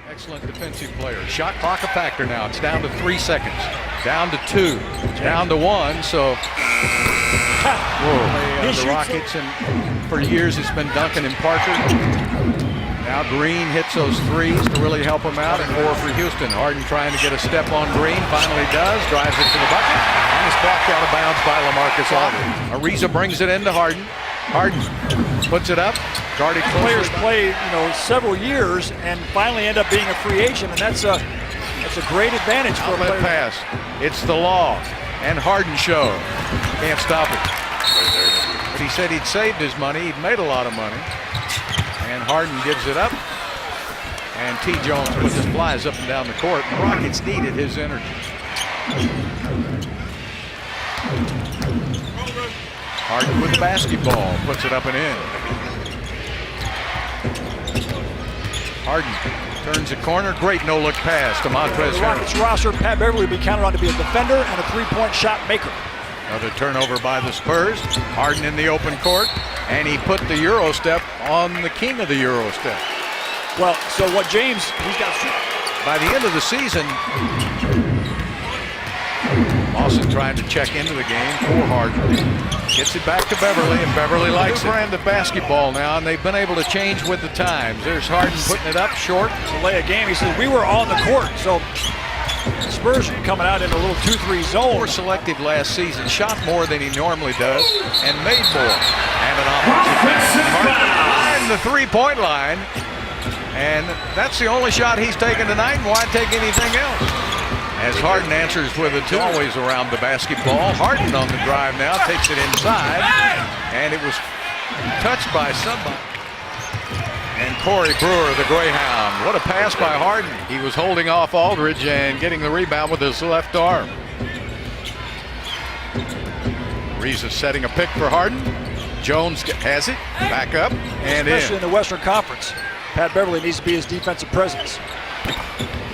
Excellent defensive player. Shot clock a factor now. It's down to 3 seconds. Down to 2. Down to 1. So the Rockets, and for years it's been Duncan and Parker. Now Green hits those threes to really help him out, and 4 for Houston. Harden trying to get a step on Green. Finally does. Drives it to the bucket. And it's blocked out of bounds by LaMarcus Aldridge. Ariza brings it into Harden. Harden puts it up. Guarded players play, several years and finally end up being a free agent, and that's a great advantage for a player. Pass. It's the law, and Harden show. Can't stop it. But he said he'd saved his money. He'd made a lot of money. And Harden gives it up. And T. Jones puts his flies up and down the court. The Rockets needed his energy. Harden with the basketball. Puts it up and in. Harden turns the corner. Great no-look pass to Montrezl. The Rockets roster, Pat Beverly will be counted on to be a defender and a three-point shot maker. Another turnover by the Spurs. Harden in the open court, and he put the Euro step on the king of the Euro step. Well, so what James, he's got. By the end of the season, Lawson trying to check into the game for Harden. Gets it back to Beverly, and Beverly likes it. Brand of basketball now, and they've been able to change with the times. There's Harden putting it up short. Delay a game. He says, we were on the court, so Spurs are coming out in a little 2-3 zone. More selective last season, shot more than he normally does, and made more. And an offensive Harden the three-point line, and that's the only shot he's taken tonight, and why take anything else? As Harden answers with a 2, always around the basketball. Harden on the drive now, takes it inside, and it was touched by somebody. And Corey Brewer, the Greyhound. What a pass by Harden. He was holding off Aldridge and getting the rebound with his left arm. Ariza setting a pick for Harden. Jones has it, back up, and especially in the Western Conference. Pat Beverly needs to be his defensive presence.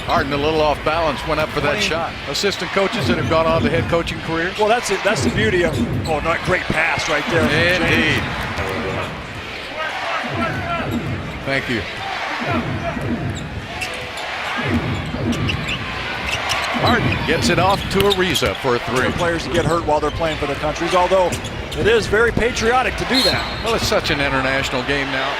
Harden a little off balance, went up for that shot. Assistant coaches that have gone on to head coaching careers. Well, that's it. That's the beauty of, not great pass right there. Indeed. Thank you. Harden gets it off to Ariza for a 3. Players to get hurt while they're playing for their countries, although it is very patriotic to do that. Well, it's such an international game now.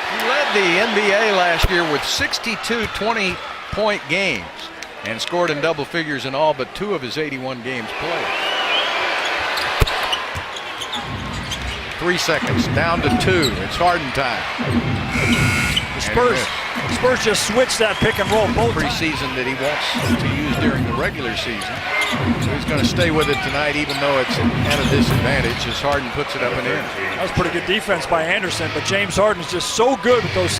He led the NBA last year with 62 20-point games and scored in double figures in all but 2 of his 81 games played. 3 seconds, down to 2. It's Harden time. The Spurs just switched that pick and roll both preseason that he wants to use during the regular season. So he's going to stay with it tonight, even though it's at a disadvantage, as Harden puts it up and in. That was pretty good defense by Anderson, but James Harden is just so good with those